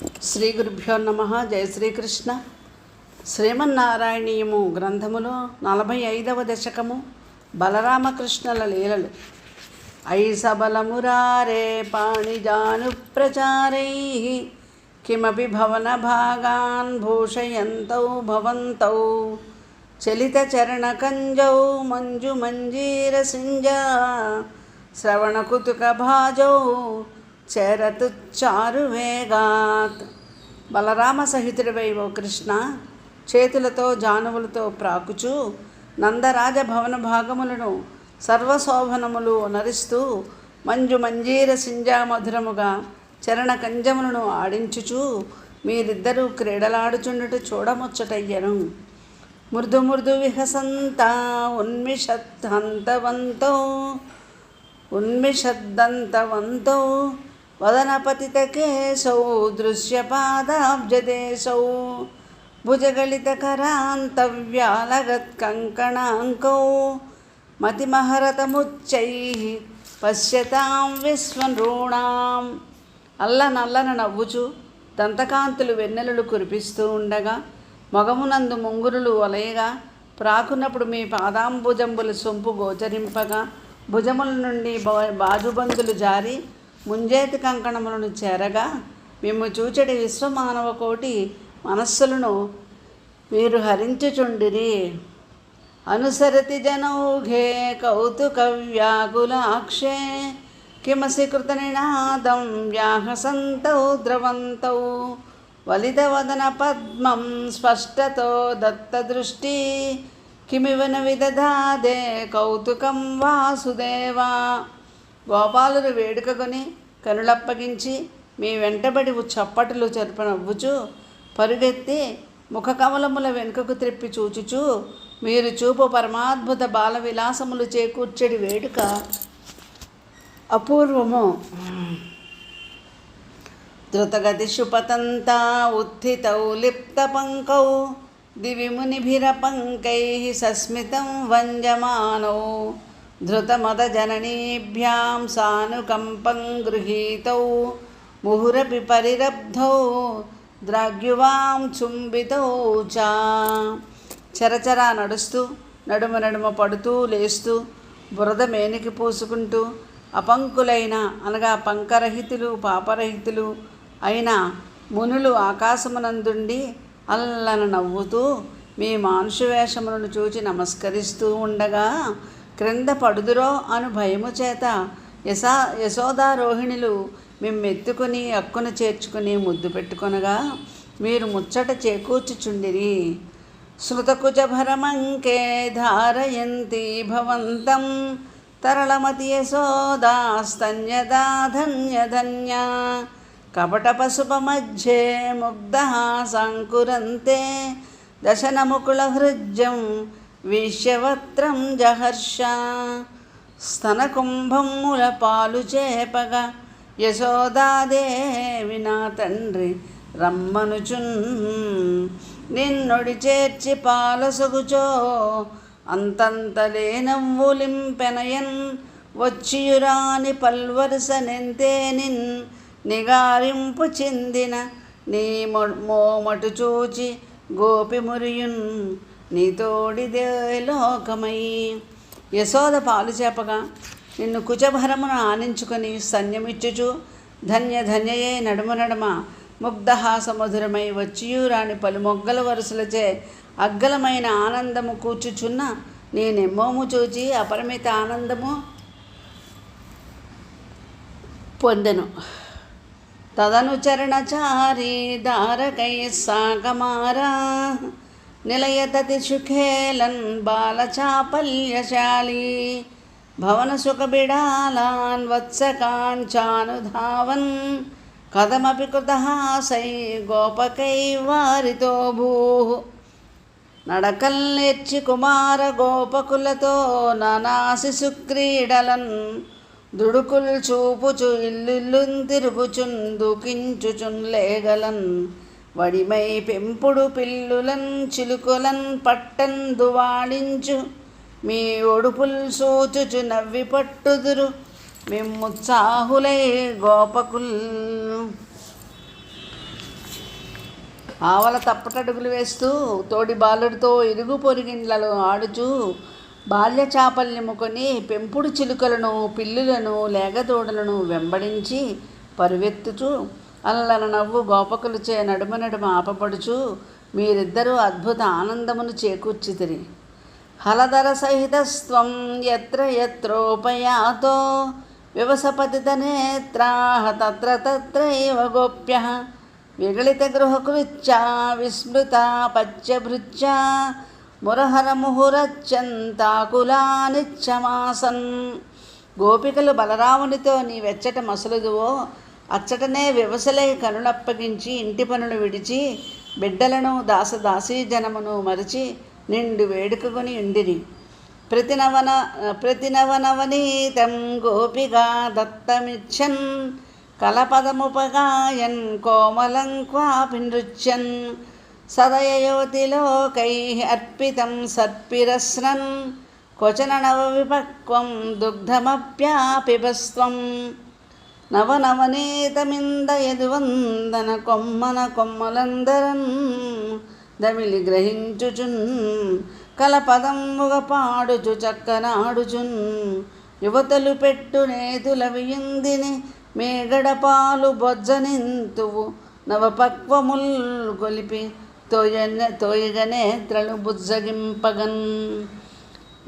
శ్రీ గురుభ్యో నమ. జయ శ్రీకృష్ణ. శ్రీమన్నారాయణీయము గ్రంథములో 45వ దశకము బలరామకృష్ణుల లీలలు. ఐసబలమురారే పాణిజాను ప్రచారై కిమపి భవన భాగాన్ భూషయంతౌ భవంతౌ చలితచరణకంజౌ మంజు మంజీర సింజా శ్రవణకుతుక భాజౌ చేరతుచ్చారు వేగాత్. బలరామ సహితుడివై ఓ కృష్ణ, చేతులతో జానువులతో ప్రాకుచూ నందరాజ భవన భాగములను సర్వశోభనములు నరిస్తూ మంజు మంజీర సింజా మధురముగా చరణ కంజములను ఆడించుచూ మీరిద్దరూ క్రీడలాడుచుండుట చూడముచ్చటయ్యను. మృదు మృదు విహసంత ఉన్మిషద్దంతవంతో వదనపతితకేశౌ దృశ్యపాదాబ్జదేశౌ భుజగళితకరాంతవ్యాలగత్కంకణాంకౌ మతిమహరతముచ్చైః పశ్యతాం విశ్వనృణాం. అల్లనల్లన నవ్వుచు దంతకాంతులు వెన్నెలలు కురిపిస్తూ ఉండగా మొగమునందు ముంగురులు వలయగా ప్రాకున్నప్పుడు మీ పాదాంబుజంబుల సొంపు గోచరింపగా భుజముల నుండి బాజుబందులు జారి ముంజేతి కంకణములను చేరగా మేము చూచడి విశ్వమానవ కోటి మనస్సులను మీరు హరించుచుండిరి. అనుసరతి జనౌఘే కౌతుక వ్యాకులాక్షే కిమసి కృత నినాదం వ్యాహసంతౌ ద్రవంతౌ వలితవదన పద్మం స్పష్టతో దత్తదృష్టి కిమివన విదధాదే కౌతుకం వాసుదేవా. గోపాలుడు వేడుకకొని కనులప్పగించి మీ వెంటబడి చప్పట్లు చెరుపనవ్వుచు పరుగెత్తి ముఖకమలముల వెనుకకు త్రిప్పి చూచుచూ మీరు చూపు పరమాద్భుత బాల విలాసములు చేకూర్చెడి వేడుక అపూర్వము. ధృతగతిషు పతంతా ఉత్థితౌ లిప్తపంకౌ దివిమునిభిరపంకైః సస్మితం వంజమానౌ ధృతమదజననీభ్యాం సానుకంపం గృహీతౌ ముహురపి పరిరబ్ధౌ ద్రాగ్యువాం చుంబితౌ చ. చరచరా నడుస్తూ నడుమ నడుమ పడుతూ లేస్తూ బురద మేనికి పూసుకుంటూ అపంకులైన అనగా పంకరహితులు పాపరహితులు అయిన మునులు ఆకాశమునందుండి అల్లన నవ్వుతూ మీ మానుషవేషములను చూచి నమస్కరిస్తూ ఉండగా క్రింద పడుదురో అను భయము చేత యశోదారోహిణులు మిమ్మెత్తుకుని అక్కున చేర్చుకుని ముద్దు పెట్టుకొనగా మీరు ముచ్చట చేకూర్చుచుండిరి. శృతకుచభరమంకే ధారయంతి భవంతం తరళమతి యశోదాస్తన్యదా ధన్యధన్య కపటపశుపమధ్యే ముగ్ధః సాంకురంతే దశనముకుళహృజ్యం వీష్యవత్రం జహర్ష. స్తనకుంభముల పాలు చేపగా యశోదాదేవి నా తండ్రి రమ్మనుచున్ నిన్నొడి చేర్చి పాలసొగుచో అంతంతలే నవ్వులింపెనయన్ వచ్చియురాని పల్వరుసనెంతే నిన్ నిగారింపు చెందిన నీ మోమటు చూచి గోపిమురియున్ నీతోడిదే లోకమై. యశోద పాలు చేపగా నిన్ను కుచభరమును ఆనించుకొని సన్యమిచ్చుచు ధన్య ధన్యయే నడుమ నడుమ ముగ్ధహాసమధురమై వచ్చియూరాని పలు మొగ్గల వరుసలచే అగ్గలమైన ఆనందము కూర్చుచున్న నేనెమ్మోము చూచి అపరిమిత ఆనందము పొందెను. తదనుచరణచారీ దారకై సాగమారా నిలయతతి సుఖేలన్ బాలచాపల్యశాలి భవన సుఖబిడాలాన్ వత్సకాన్ చానుధావన్ కథమపి కృతహాసై గోపకై వారితో భూః. నడకల్నేర్చి కుమార గోపకులతో నానాసి సుక్రీడలన్ దుడుకుల్ చూపుచు ఇల్లున్ తిరుగుచున్ దూకించుచున్ లేగలన్ వడిమై పెంపుడు పిల్లులన్ చిలుకులన్ పట్టన్ దువాళించు మీ ఒడుపుల్ సోచుచు నవ్వి పట్టుదురు మిమ్ముత్సాహులై గోపకుల్. ఆవల తప్పటడుగులు వేస్తూ తోడి బాలుడితో ఇరుగు పొరుగిండ్లలో ఆడుచూ బాల్య చాపల్యము కొని పెంపుడు చిలుకలను పిల్లులను లేగదూడలను వెంబడించి పరువెత్తుచూ అల్లన నవ్వు గోపకులచే నడుమ నడుమ ఆపబడుచు మీరిద్దరూ అద్భుత ఆనందమును చేకూర్చితిరి. హలధర సహితస్త్వం ఎత్ర ఎత్రోపయాతో వివసపతితనేత్రాః తత్ర తత్రైవ గోప్యః విగళిత గృహకృత్యా విస్మృతా పచ్చభృత్యా మురహర ముహురచ్చంతాకులానిచ్చమాసన్. గోపికలు బలరామునితో నీ వెచ్చట మసలుదువో అచ్చటనే వివసలై కనులప్పగించి ఇంటి పనులు విడిచి బిడ్డలను దాసదాసీజనమును మరిచి నిండు వేడుకకొని ఉండిరి. ప్రతినవనవనీతం గోపిగా దత్తమిచ్చన్ కలపదముపగాయన్ కోమలం క్వాపి నృత్యన్ సదయయోతిలోకై అర్పితం సత్పిరస్రన్ క్వచన నవవిపక్వం దుగ్ధమప్యాపిబస్త్వం. నవనవనీతమింద యదువందన కొమ్మన కొమ్మలందరన్ దమిలి గ్రహించుచున్ కలపదమ్ముగ పాడుచు చక్కనాడుచున్. యువతలు పెట్టు నేతుల వియుందిని మేగడపాలు బొజ్జనింతువు నవపక్వముల్ గొలిపి తోయగ నేత్రలు బుజ్జగింపగన్.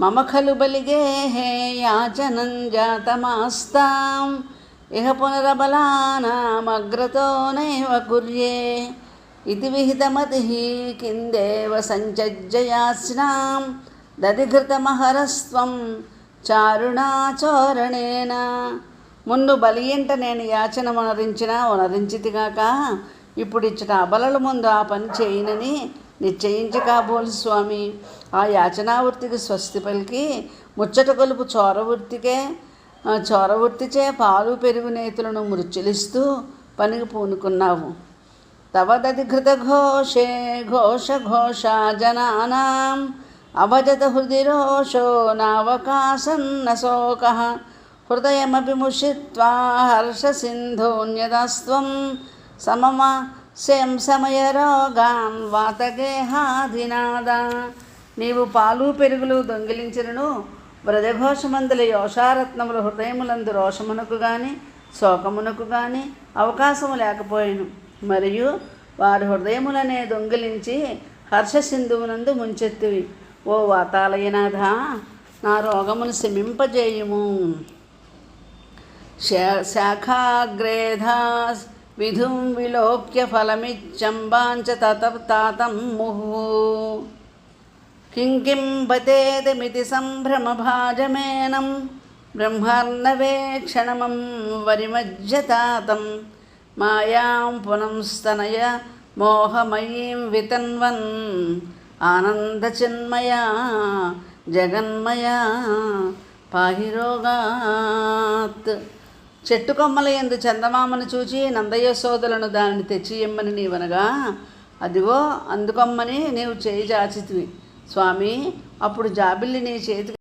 మమ ఖలు బలిగే హే యాచనం జాతమాస్తాం ఇహ పునరబలానామగ్రతో నైవ కుర్యే ఇది విహితమతిః కిందేవ సంచజ్జయాస్నాం దధిఘృతమహరస్త్వం చారుణాచోరణేన. ముందు బలియంట నేను యాచన వనరించినా వనరించితిగాక ఇప్పుడు ఇచ్చట అబలల ముందు ఆ పని చేయనని నిశ్చయించి కాబోలు స్వామి. ఆ యాచనావృత్తికి స్వస్తి పలికి ముచ్చట కొలుపు చోరవృత్తిచే పాలు పెరుగు నేతులను మృత్యులిస్తూ పనికి పూనుకున్నావు. తవదధిఘృత ఘోషే ఘోషఘోషా జనానాం అభజత హృది రోషో నావకాసన్న శోకః హృదయమపి ముషిత్వా హర్షసింధోన్యదాస్త్వం సమయరోగాన్ వాతగేహాధినాదా. నీవు పాలు పెరుగులు దొంగిలించినను వ్రజఘోషమందుల యోషారత్నముల హృదయములందు రోషమునకు గాని శోకమునకు గాని అవకాశము లేకపోయాను. మరియు వారి హృదయములనే దొంగిలించి హర్షసింధువునందు ముంచెత్తివి. ఓ వాతాలయనాథ, నా రోగమును శమింపజేయుము. శాఖాగ్రేధా విధుం విలోక్య ఫలమిచ్చంబాంచ తాతం ముహు కిం బతేదమితి సంభ్రమభాజమేనం బ్రహ్మార్ణవేక్షణమం వరిమజ్జతాతం మాయాం పునంస్తనయ మోహమయీం వితన్వన్ ఆనందచిన్మయా జగన్మయా పాహిరోగాత్. చెట్టు కొమ్మల యందు చందమామను చూచి నందయశోదలను దానిని తెచ్చి ఇమ్మని నీవనగా అదిగో అందుకొమ్మని నీవు చేయి చాచితివి స్వామి. అప్పుడు జాబిల్లి నీ చేతికి